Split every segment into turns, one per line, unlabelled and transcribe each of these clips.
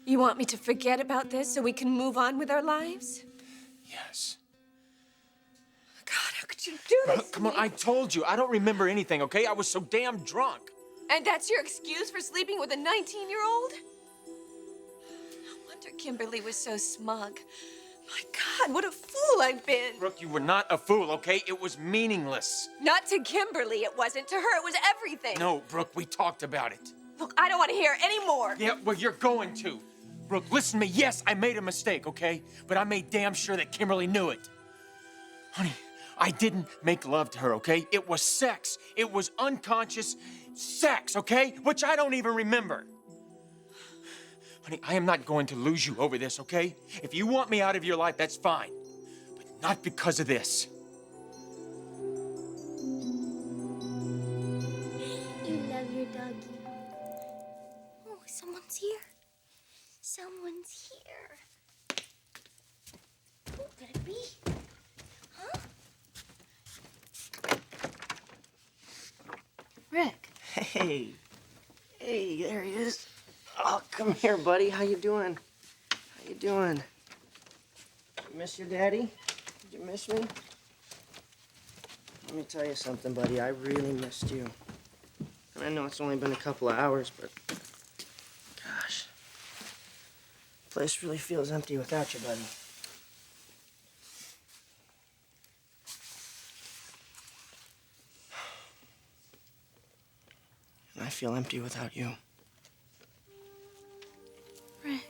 You want me to forget about this so we can move on with our lives?
Yes.
God, how could you do this?
Come on, I told you. I don't remember anything, okay? I was so damn drunk.
And that's your excuse for sleeping with a 19-year-old? No wonder Kimberly was so smug. My God, what a fool I've been.
Brooke, you were not a fool, okay? It was meaningless.
Not to Kimberly, it wasn't. To her, it was everything.
No, Brooke, we talked about it.
Look, I don't want to hear any more.
Yeah, well, you're going to. Brooke, listen to me. Yes, I made a mistake, okay? But I made damn sure that Kimberly knew it. Honey, I didn't make love to her, okay? It was sex. It was unconscious sex, okay? Which I don't even remember. Honey, I am not going to lose you over this, okay? If you want me out of your life, that's fine. But not because of this.
You love your doggy. Oh, someone's here. Someone's here. Who could it be? Huh?
Rick. Hey. Hey, there he is. Oh, come here, buddy. How you doing? How you doing? You miss your daddy? Did you miss me? Let me tell you something, buddy. I really missed you. And I know it's only been a couple of hours, but gosh. The place really feels empty without you, buddy. And I feel empty without you.
Rick.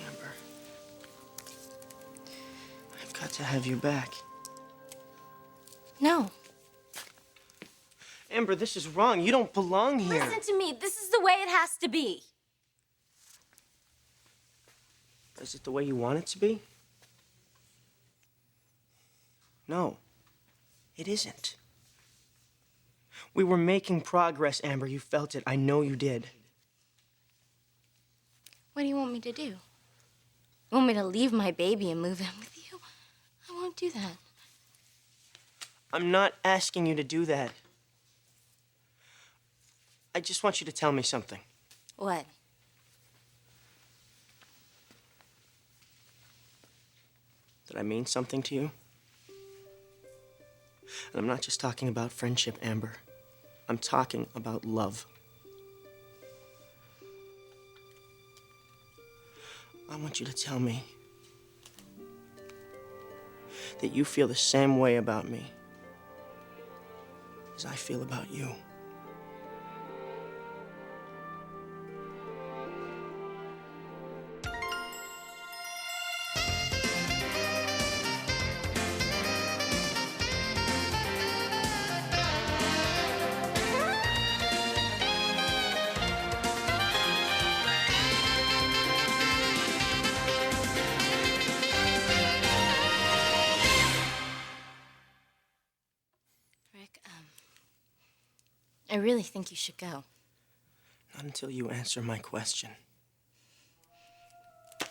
Amber. I've got to have you back.
No.
Amber, this is wrong. You don't belong here.
Listen to me. This is the way it has to be.
Is it the way you want it to be? No, it isn't. We were making progress, Amber. You felt it. I know you did.
What do you want me to do? You want me to leave my baby and move in with you? I won't do that.
I'm not asking you to do that. I just want you to tell me something.
What?
That I mean something to you. And I'm not just talking about friendship, Amber. I'm talking about love. I want you to tell me that you feel the same way about me as I feel about you.
I really think you should go.
Not until you answer my question.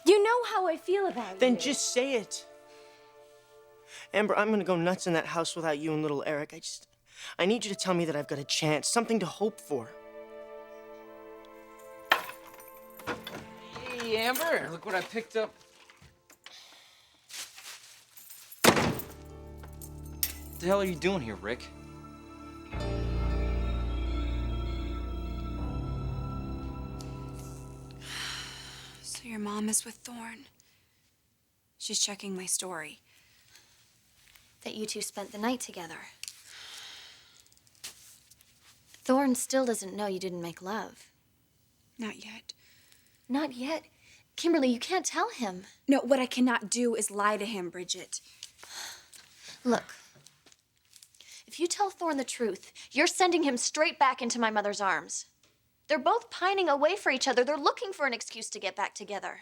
You know how I feel about you.
Then just say it. Amber, I'm gonna go nuts in that house without you and little Eric. I need you to tell me that I've got a chance, something to hope for.
Hey, Amber, look what I picked up.
What the hell are you doing here, Rick?
So your mom is with Thorne. She's checking my story.
That you two spent the night together. Thorne still doesn't know you didn't make love.
Not yet.
Not yet? Kimberly, you can't tell him.
No, what I cannot do is lie to him, Bridget.
Look, if you tell Thorne the truth, you're sending him straight back into my mother's arms. They're both pining away for each other. They're looking for an excuse to get back together.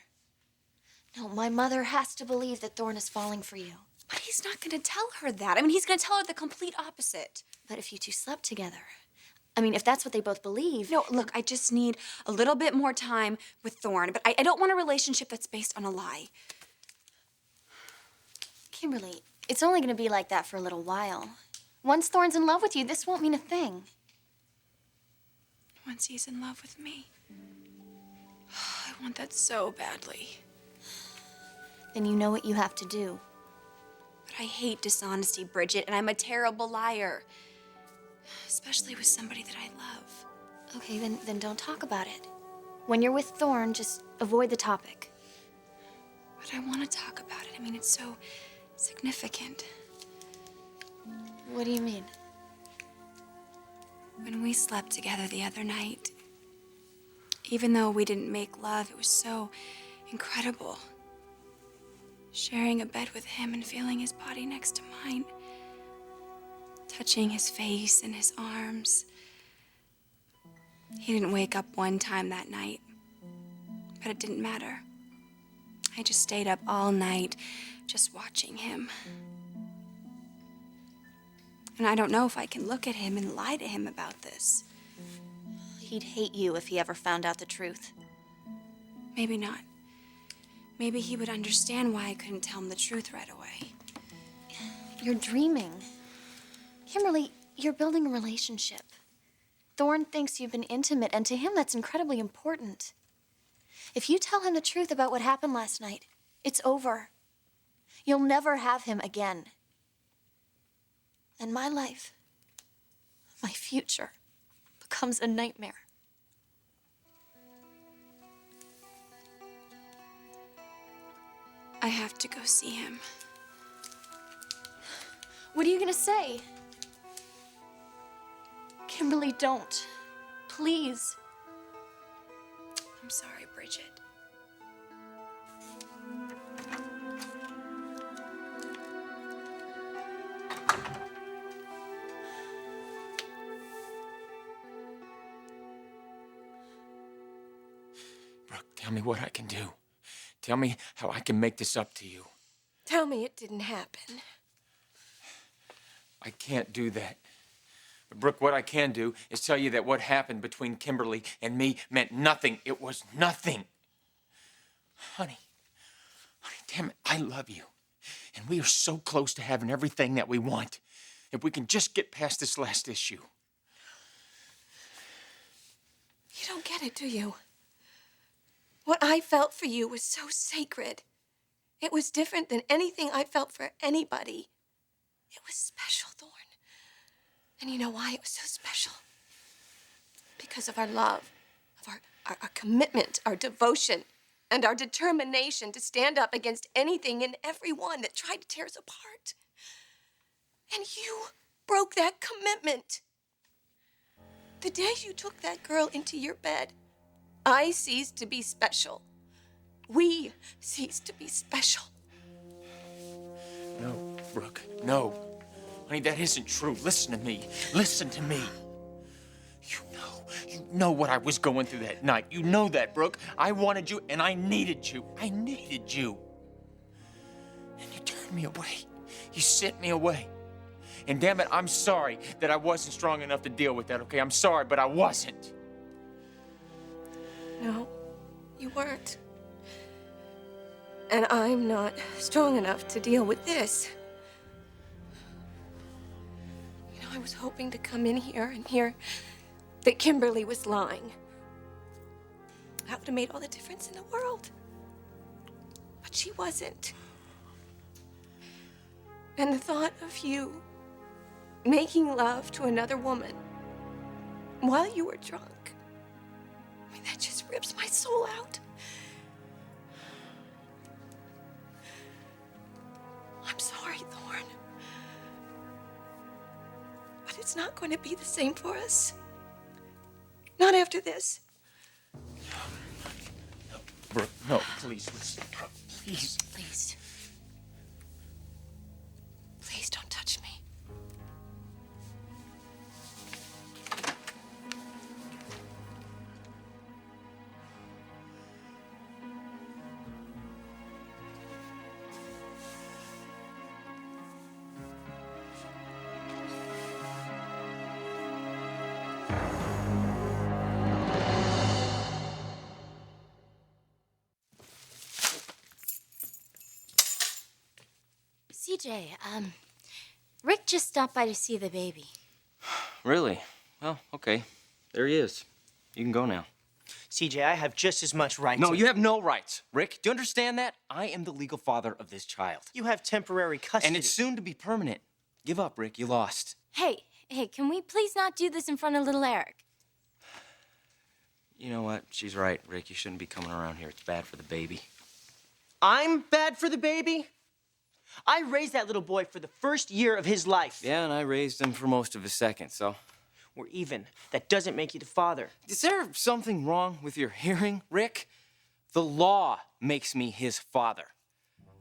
No, my mother has to believe that Thorne is falling for you.
But he's not going to tell her that. I mean, he's going to tell her the complete opposite.
But if you two slept together, I mean, if that's what they both believe.
No, look, I just need a little bit more time with Thorne, but I don't want a relationship that's based on a lie.
Kimberly, it's only going to be like that for a little while. Once Thorne's in love with you, this won't mean a thing.
he's in love with me. I want that so badly.
Then you know what you have to do.
But I hate dishonesty, Bridget, and I'm a terrible liar. Especially with somebody that I love.
Okay, then don't talk about it. When you're with Thorne, just avoid the topic.
But I want to talk about it. I mean, it's so significant.
What do you mean?
When we slept together the other night, even though we didn't make love, it was so incredible. Sharing a bed with him and feeling his body next to mine. Touching his face and his arms. He didn't wake up one time that night, but it didn't matter. I just stayed up all night just watching him. And I don't know if I can look at him and lie to him about this.
He'd hate you if he ever found out the truth.
Maybe not. Maybe he would understand why I couldn't tell him the truth right away.
You're dreaming. Kimberly, you're building a relationship. Thorne thinks you've been intimate, and to him that's incredibly important. If you tell him the truth about what happened last night, it's over. You'll never have him again. And my life, my future, becomes a nightmare.
I have to go see him.
What are you gonna say? Kimberly, don't. Please.
I'm sorry, Bridget.
Brooke, tell me what I can do. Tell me how I can make this up to you.
Tell me it didn't happen.
I can't do that. But Brooke, what I can do is tell you that what happened between Kimberly and me meant nothing. It was nothing. Honey, damn it, I love you. And we are so close to having everything that we want. If we can just get past this last issue.
You don't get it, do you? What I felt for you was so sacred. It was different than anything I felt for anybody. It was special, Thorne. And you know why it was so special? Because of our love, of our commitment, our devotion, and our determination to stand up against anything and everyone that tried to tear us apart. And you broke that commitment. The day you took that girl into your bed, I ceased to be special. We ceased to be special.
No, Brooke, no. Honey, that isn't true. Listen to me. Listen to me. You know what I was going through that night. You know that, Brooke. I wanted you and I needed you. I needed you. And you turned me away. You sent me away. And damn it, I'm sorry that I wasn't strong enough to deal with that, okay? I'm sorry, but I wasn't.
No, you weren't. And I'm not strong enough to deal with this. You know, I was hoping to come in here and hear that Kimberly was lying. That would have made all the difference in the world. But she wasn't. And the thought of you making love to another woman while you were drunk, I mean, that just rips my soul out. I'm sorry, Thorne. But it's not going to be the same for us. Not after this.
No, Brooke, no, please listen, Brooke, please.
Please. Please don't touch me.
CJ, Rick just stopped by to see the baby.
Really? Well, okay. There he is. You can go now.
CJ, I have just as much right
No,
to...
you have no rights. Rick, do you understand that? I am the legal father of this child.
You have temporary custody.
And it's soon to be permanent. Give up, Rick. You lost.
Hey, can we please not do this in front of little Eric?
You know what? She's right, Rick. You shouldn't be coming around here. It's bad for the baby.
I'm bad for the baby? I raised that little boy for the first year of his life.
Yeah, and I raised him for most of his second, so...
We're even. That doesn't make you the father.
Is there something wrong with your hearing, Rick? The law makes me his father.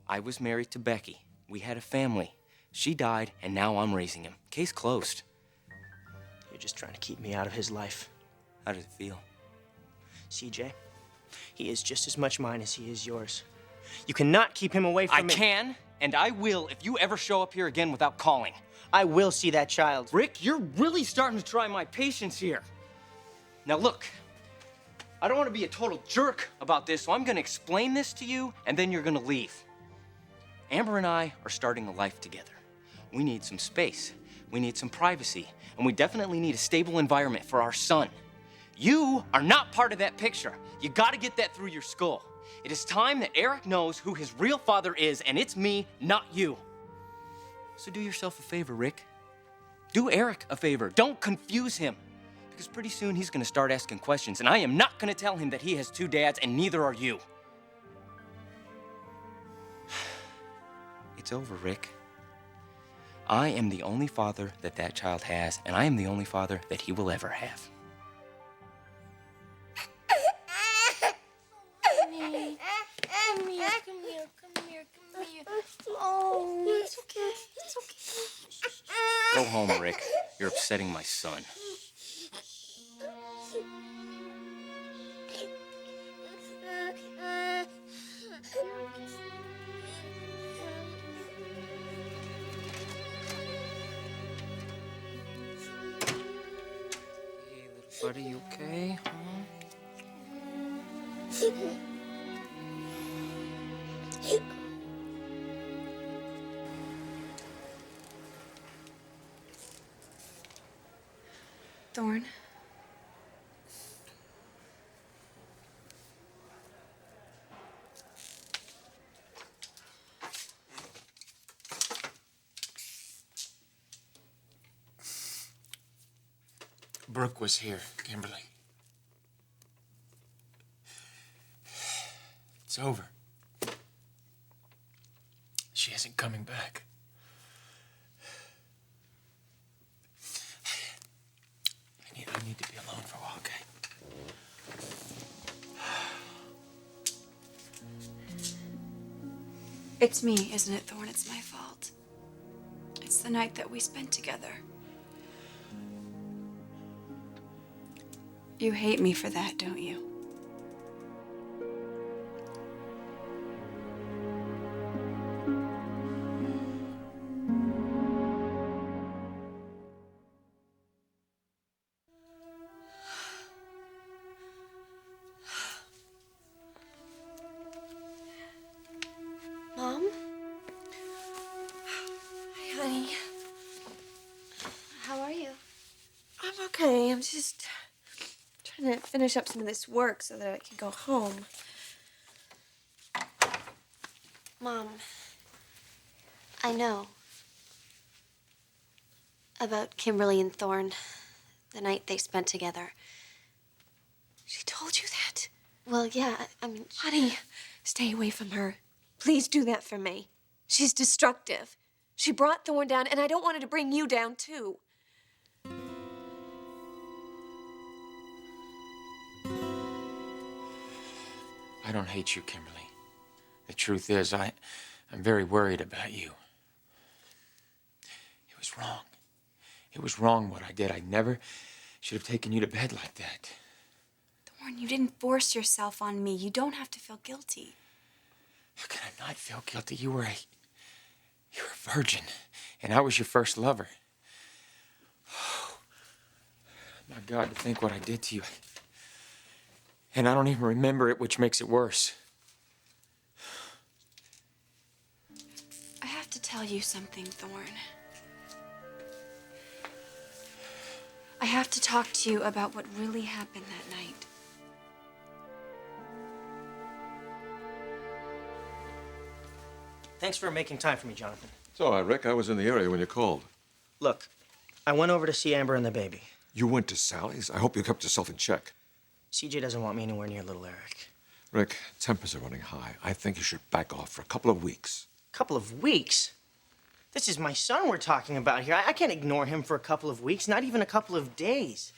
I was married to Becky. We had a family. She died, and now I'm raising him. Case closed.
You're just trying to keep me out of his life.
How does it feel?
CJ, he is just as much mine as he is yours. You cannot keep him away from me.
I can, and I will if you ever show up here again without calling.
I will see that child.
Rick, you're really starting to try my patience here. Now look, I don't want to be a total jerk about this, so I'm going to explain this to you, and then you're going to leave. Amber and I are starting a life together. We need some space. We need some privacy. And we definitely need a stable environment for our son. You are not part of that picture. You got to get that through your skull. It is time that Eric knows who his real father is, and it's me, not you. So do yourself a favor, Rick. Do Eric a favor. Don't confuse him. Because pretty soon he's going to start asking questions, and I am not going to tell him that he has two dads, and neither are you. It's over, Rick. I am the only father that that child has, and I am the only father that he will ever have.
Come here. Oh, it's okay.
Go home, Rick. You're upsetting my son. Hey, little buddy, you okay? Huh?
Thorne.
Brooke was here, Kimberly. It's over. She isn't coming back. I need to be alone for a while, okay?
It's me, isn't it, Thorne? It's my fault. It's the night that we spent together. You hate me for that, don't you?
Mom? Hi, honey.
How are you?
I'm okay. I'm just trying to finish up some of this work so that I can go home.
Mom, I know about Kimberly and Thorne, the night they spent together.
She told you that?
Well, yeah, I mean...
Honey, stay away from her. Please do that for me. She's destructive. She brought Thorne down, and I don't want her to bring you down, too.
I don't hate you, Kimberly. The truth is, I'm very worried about you. It was wrong. It was wrong what I did. I never should have taken you to bed like that.
Thorne, you didn't force yourself on me. You don't have to feel guilty.
How can I not feel guilty? You were a virgin, and I was your first lover. Oh, my God, to think what I did to you. And I don't even remember it, which makes it worse.
I have to tell you something, Thorne. I have to talk to you about what really happened that night.
Thanks for making time for me, Jonathan.
It's all right, Rick. I was in the area when you called.
Look, I went over to see Amber and the baby.
You went to Sally's? I hope you kept yourself in check.
CJ doesn't want me anywhere near little Eric.
Rick, tempers are running high. I think you should back off for a couple of weeks.
Couple of weeks? This is my son we're talking about here. I can't ignore him for a couple of weeks, not even a couple of days.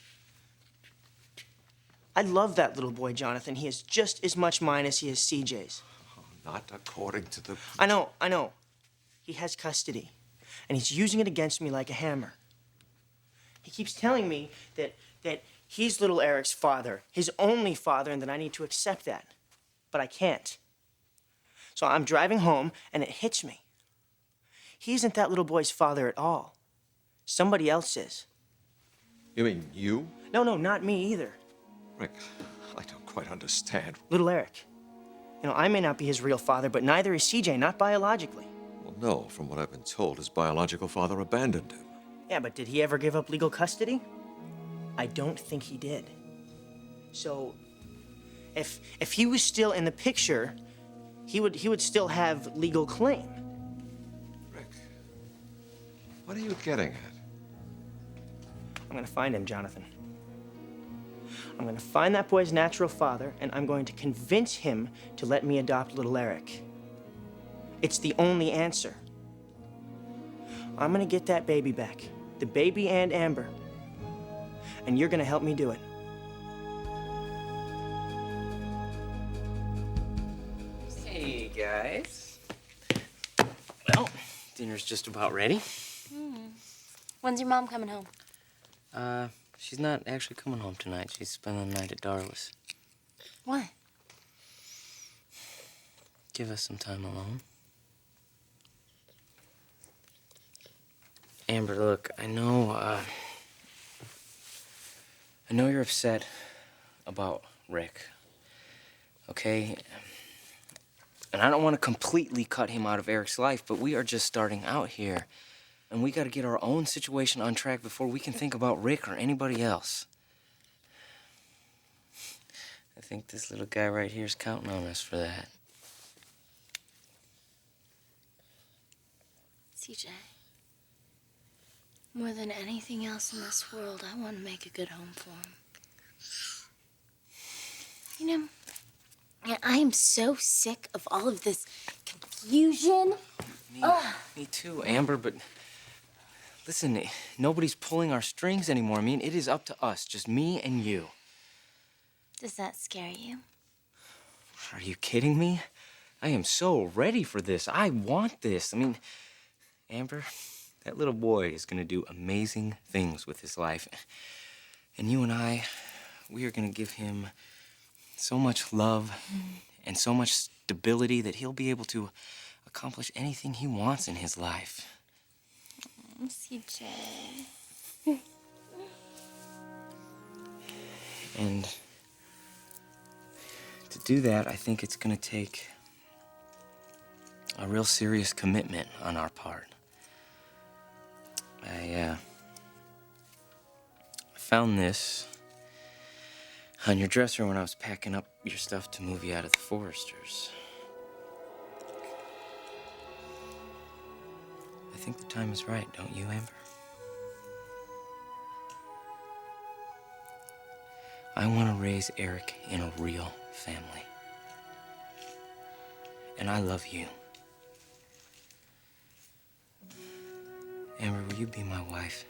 I love that little boy, Jonathan. He is just as much mine as he is CJ's.
Oh, not according to the...
I know. He has custody, and he's using it against me like a hammer. He keeps telling me that he's little Eric's father, his only father, and that I need to accept that. But I can't. So I'm driving home, and it hits me. He isn't that little boy's father at all. Somebody else is.
You mean you?
No, not me either.
Rick, I don't quite understand.
Little Eric. You know, I may not be his real father, but neither is CJ, not biologically.
Well, no. From what I've been told, his biological father abandoned him.
Yeah, but did he ever give up legal custody? I don't think he did. So, if he was still in the picture, he would still have legal claim.
Rick, what are you getting at?
I'm gonna find him, Jonathan. I'm gonna find that boy's natural father, and I'm going to convince him to let me adopt little Eric. It's the only answer. I'm gonna get that baby back. The baby and Amber. And you're gonna help me do it.
Hey, guys. Well, dinner's just about ready.
When's your mom coming home?
She's not actually coming home tonight. She's spending the night at Darla's.
Why?
Give us some time alone. Amber, look, I know you're upset about Rick, okay? And I don't want to completely cut him out of Eric's life, but we are just starting out here. And we got to get our own situation on track before we can think about Rick or anybody else. I think this little guy right here is counting on us for that.
CJ, more than anything else in this world, I want to make a good home for him. You know, I am so sick of all of this confusion.
Me too, Amber, but listen, nobody's pulling our strings anymore. I mean, it is up to us, just me and you.
Does that scare you?
Are you kidding me? I am so ready for this. I want this. I mean, Amber, that little boy is going to do amazing things with his life. And you and I, we are going to give him so much love and so much stability that he'll be able to accomplish anything he wants in his life.
CJ.
And to do that, I think it's going to take a real serious commitment on our part. I found this on your dresser when I was packing up your stuff to move you out of the Foresters. I think the time is right, don't you, Amber? I want to raise Eric in a real family. And I love you. Amber, will you be my wife?